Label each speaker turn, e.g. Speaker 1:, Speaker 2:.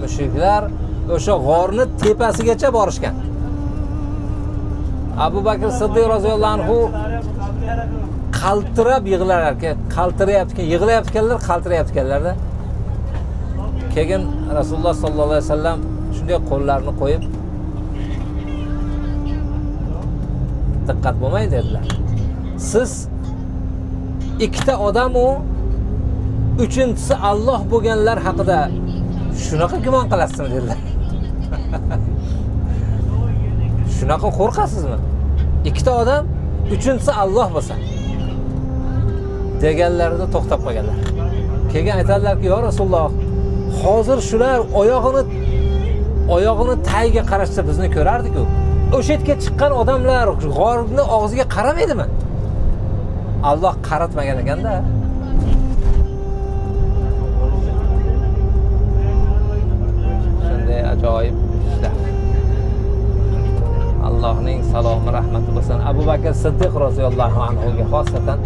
Speaker 1: mushriklar o'sha g'orni tepasigacha borishgan. Abu Bakr Siddiq roziyallohu anhu qaltirab yig'layotganlar, qaltirayotganlarda. Keyin Rasululloh sollallohu alayhi vasallam shunday qo'llarini qo'yib, diqqat bo'lmay dedilar. Siz ikkita odam u, uchinchisi Alloh bo'lganlar haqida shunaqa gumon qilasizmi dedilar. Shunaqa qo'rqasizmi? Ikkita odam, uchinchisi Alloh bo'lsa deganlarida to'xtab qolganlar. Keyin aytadilar-ki, "Ya Rasululloh, hozir shular oyog'ini tagiga qarashsa bizni ko'rardik-ku. O'sha yerga chiqqan odamlar g'orni og'ziga qaramaydimi?" Alloh qaratmagan ekanda. Shunday ajoyib ishlar. Allohning salomi rahmati bo'lsin Abu Bakr Siddiq roziyallohu anhuga xosatan